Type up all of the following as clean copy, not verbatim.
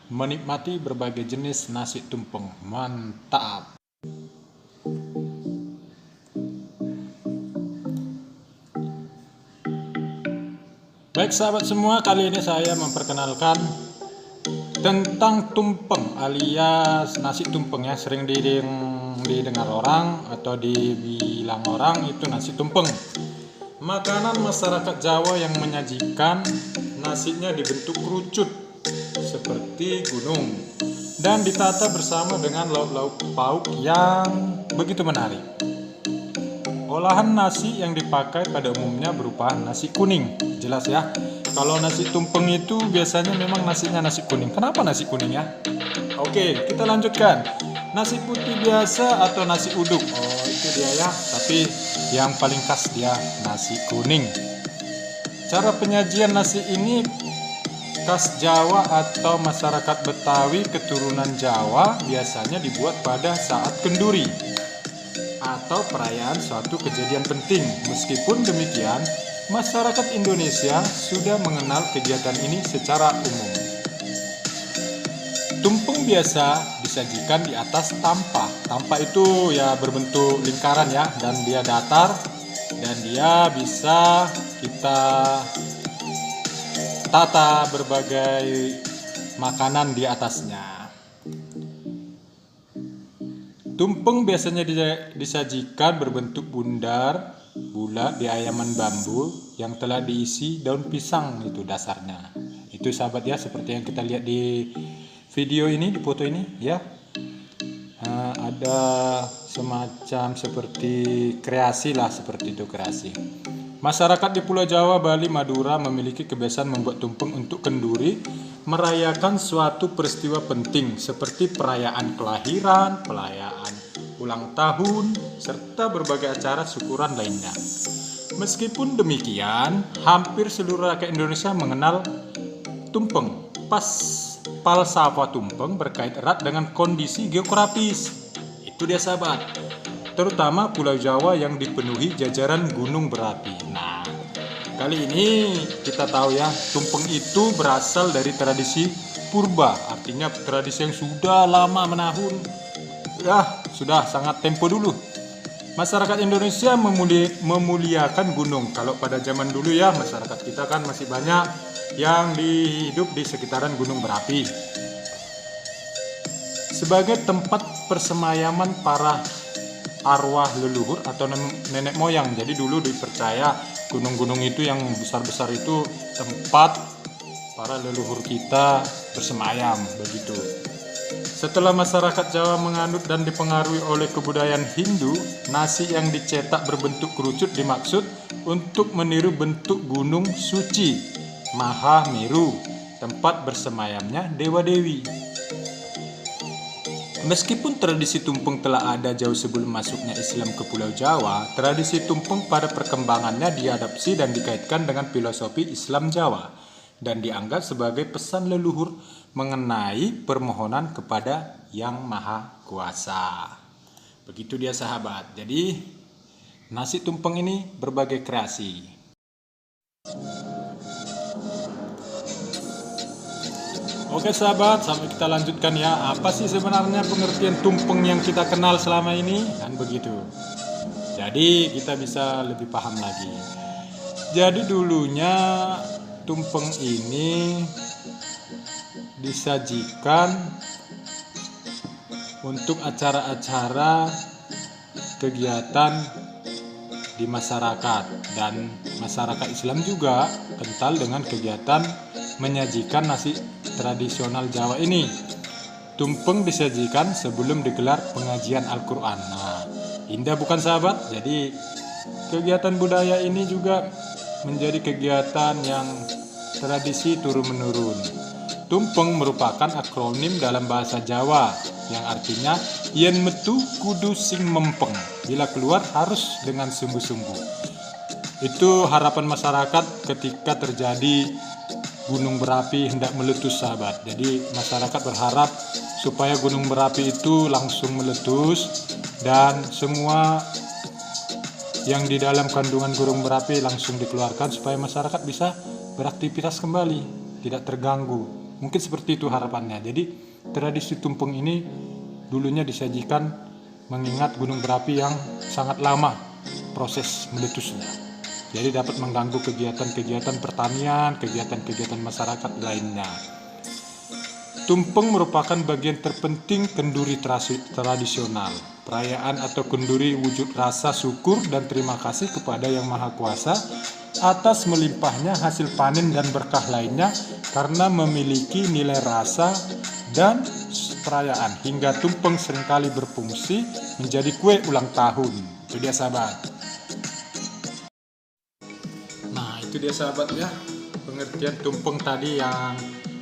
menikmati berbagai jenis nasi tumpeng. Mantap. Baik sahabat semua, kali ini saya memperkenalkan tentang tumpeng alias nasi tumpeng ya. Sering didengar orang atau dibilang orang itu nasi tumpeng. Makanan masyarakat Jawa yang menyajikan nasinya dibentuk kerucut seperti gunung dan ditata bersama dengan lauk-lauk pauk yang begitu menarik. Olahan nasi yang dipakai pada umumnya berupa nasi kuning. Jelas ya, kalau nasi tumpeng itu biasanya memang nasinya nasi kuning. Kenapa nasi kuning ya? Oke, kita lanjutkan. Nasi putih biasa atau nasi uduk. Oh, itu dia ya. Tapi yang paling khas dia nasi kuning. Cara penyajian nasi ini khas Jawa atau masyarakat Betawi keturunan Jawa biasanya dibuat pada saat kenduri atau perayaan suatu kejadian penting. Meskipun demikian, masyarakat Indonesia sudah mengenal kegiatan ini secara umum. Tumpeng biasa disajikan di atas tampa. Tampa itu ya berbentuk lingkaran ya, dan dia datar dan dia bisa kita tata berbagai makanan di atasnya. Tumpeng biasanya disajikan berbentuk bundar, bulat di ayaman bambu yang telah diisi daun pisang, itu dasarnya. Itu sahabat ya, seperti yang kita lihat di video ini, di foto ini ya. Ada semacam seperti kreasi lah, seperti itu kreasi. Masyarakat di Pulau Jawa, Bali, Madura memiliki kebiasaan membuat tumpeng untuk kenduri, merayakan suatu peristiwa penting seperti perayaan kelahiran, perayaan ulang tahun, serta berbagai acara syukuran lainnya. Meskipun demikian, hampir seluruh rakyat Indonesia mengenal tumpeng. Falsafah tumpeng berkait erat dengan kondisi geografis. Itu dia sahabat. Terutama Pulau Jawa yang dipenuhi jajaran gunung berapi. Nah, kali ini kita tahu ya, tumpeng itu berasal dari tradisi purba, artinya tradisi yang sudah lama menahun. Ya, sudah sangat tempo dulu. Masyarakat Indonesia memuliakan gunung. Kalau pada zaman dulu ya, masyarakat kita kan masih banyak yang hidup di sekitaran gunung berapi. Sebagai tempat persemayaman para arwah leluhur atau nenek moyang. Jadi dulu dipercaya gunung-gunung itu yang besar-besar itu tempat para leluhur kita bersemayam, begitu. Setelah masyarakat Jawa menganut dan dipengaruhi oleh kebudayaan Hindu, nasi yang dicetak berbentuk kerucut dimaksud untuk meniru bentuk gunung suci Mahameru, tempat bersemayamnya dewa-dewi. Meskipun tradisi tumpeng telah ada jauh sebelum masuknya Islam ke Pulau Jawa, tradisi tumpeng pada perkembangannya diadopsi dan dikaitkan dengan filosofi Islam Jawa dan dianggap sebagai pesan leluhur mengenai permohonan kepada Yang Maha Kuasa. Begitu dia sahabat. Jadi nasi tumpeng ini berbagai kreasi. Oke sahabat, sampai kita lanjutkan ya. Apa sih sebenarnya pengertian tumpeng yang kita kenal selama ini? Kan begitu. Jadi kita bisa lebih paham lagi. Jadi dulunya tumpeng ini disajikan untuk acara-acara kegiatan di masyarakat, dan masyarakat Islam juga kental dengan kegiatan menyajikan nasi tradisional Jawa ini. Tumpeng disajikan sebelum digelar pengajian Al-Quran. Nah, indah bukan sahabat? Jadi kegiatan budaya ini juga menjadi kegiatan yang tradisi turun-menurun. Tumpeng merupakan akronim dalam bahasa Jawa yang artinya yen metu kudu sing mempeng, bila keluar harus dengan sungguh-sungguh. Itu harapan masyarakat ketika terjadi gunung berapi hendak meletus sahabat. Jadi masyarakat berharap supaya gunung berapi itu langsung meletus dan semua yang di dalam kandungan gunung berapi langsung dikeluarkan supaya masyarakat bisa beraktivitas kembali, tidak terganggu. Mungkin seperti itu harapannya. Jadi tradisi tumpeng ini dulunya disajikan mengingat gunung berapi yang sangat lama proses meletusnya. Jadi dapat mengganggu kegiatan-kegiatan pertanian, kegiatan-kegiatan masyarakat lainnya. Tumpeng merupakan bagian terpenting kenduri tradisional. Perayaan atau kenduri wujud rasa syukur dan terima kasih kepada Yang Maha Kuasa atas melimpahnya hasil panen dan berkah lainnya karena memiliki nilai rasa dan perayaan. Hingga tumpeng seringkali berfungsi menjadi kue ulang tahun. Itu dia sahabat. Nah, itu dia sahabat ya, pengertian tumpeng tadi yang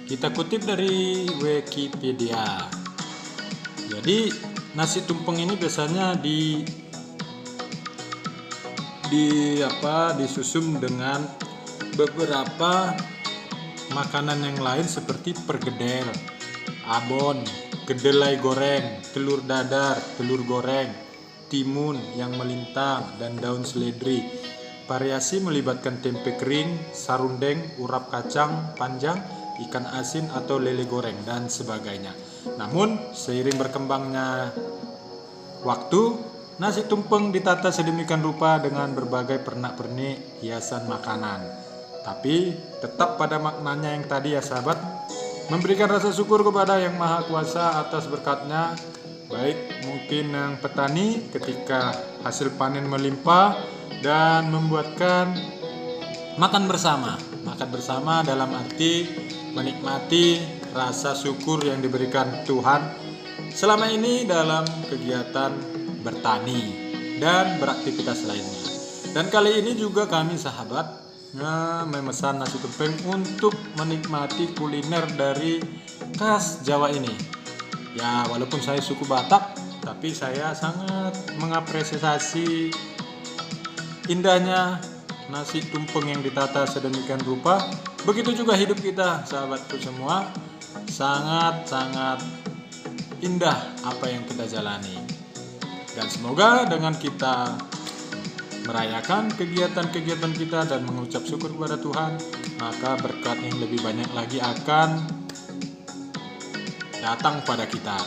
kita kutip dari Wikipedia. Jadi nasi tumpeng ini biasanya disusun dengan beberapa makanan yang lain seperti pergedel, abon, kedelai goreng, telur dadar, telur goreng, timun yang melintang, dan daun seledri. Variasi melibatkan tempe kering, sarundeng, urap kacang panjang, ikan asin atau lele goreng, dan sebagainya. Namun, seiring berkembangnya waktu, nasi tumpeng ditata sedemikian rupa dengan berbagai pernak-pernik hiasan makanan. Tapi, tetap pada maknanya yang tadi ya sahabat, memberikan rasa syukur kepada Yang Maha Kuasa atas berkatnya, baik mungkin yang petani ketika hasil panen melimpah dan membuatkan makan bersama. Makan bersama dalam arti menikmati rasa syukur yang diberikan Tuhan selama ini dalam kegiatan bertani dan beraktivitas lainnya. Dan kali ini juga kami sahabat memesan nasi tumpeng untuk menikmati kuliner dari khas Jawa ini. Ya, walaupun saya suku Batak, tapi saya sangat mengapresiasi indahnya nasi tumpeng yang ditata sedemikian rupa. Begitu juga hidup kita, sahabatku semua. Sangat-sangat indah apa yang kita jalani. Dan semoga dengan kita merayakan kegiatan-kegiatan kita dan mengucap syukur kepada Tuhan, maka berkat yang lebih banyak lagi akan datang pada kita.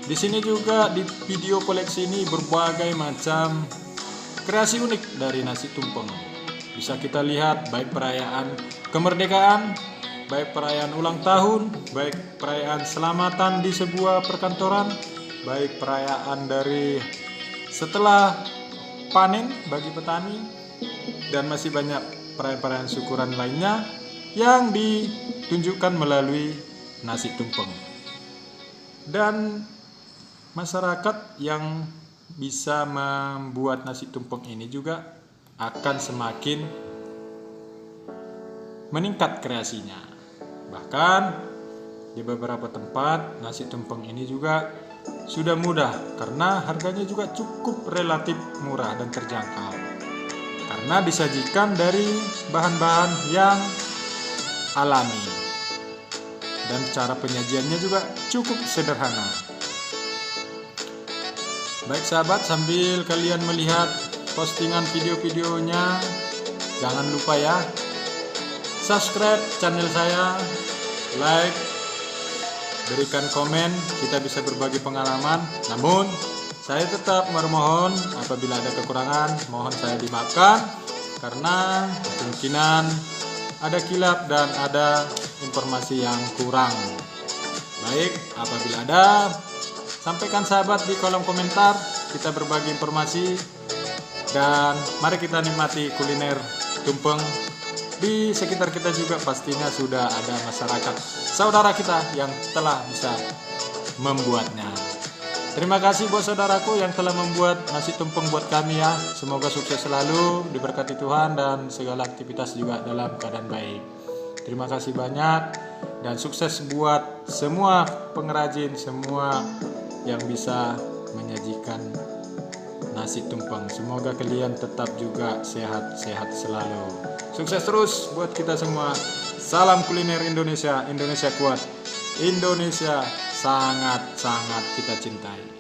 Di sini juga di video koleksi ini berbagai macam kreasi unik dari nasi tumpeng. Bisa kita lihat baik perayaan kemerdekaan, baik perayaan ulang tahun, baik perayaan selamatan di sebuah perkantoran, baik perayaan dari setelah panen bagi petani, dan masih banyak perayaan-perayaan syukuran lainnya yang ditunjukkan melalui nasi tumpeng. Dan masyarakat yang bisa membuat nasi tumpeng ini juga akan semakin meningkat kreasinya. Bahkan di beberapa tempat nasi tumpeng ini juga sudah mudah karena harganya juga cukup relatif murah dan terjangkau. Karena disajikan dari bahan-bahan yang alami. Dan cara penyajiannya juga cukup sederhana. Baik sahabat, sambil kalian melihat postingan video-videonya, jangan lupa ya, subscribe channel saya, like, berikan komen, kita bisa berbagi pengalaman. Namun, saya tetap memohon apabila ada kekurangan, mohon saya dimaafkan, karena kemungkinan ada kilap dan ada informasi yang kurang. Baik, apabila ada, sampaikan sahabat di kolom komentar, kita berbagi informasi. Dan mari kita nikmati kuliner tumpeng. Di sekitar kita juga pastinya sudah ada masyarakat saudara kita yang telah bisa membuatnya. Terima kasih buat saudaraku yang telah membuat nasi tumpeng buat kami ya. Semoga sukses selalu, diberkati Tuhan, dan segala aktivitas juga dalam keadaan baik. Terima kasih banyak dan sukses buat semua pengrajin, semua yang bisa menyajikan nasi tumpeng. Semoga kalian tetap juga sehat-sehat selalu. Sukses terus buat kita semua. Salam kuliner Indonesia. Indonesia kuat. Indonesia sangat-sangat kita cintai.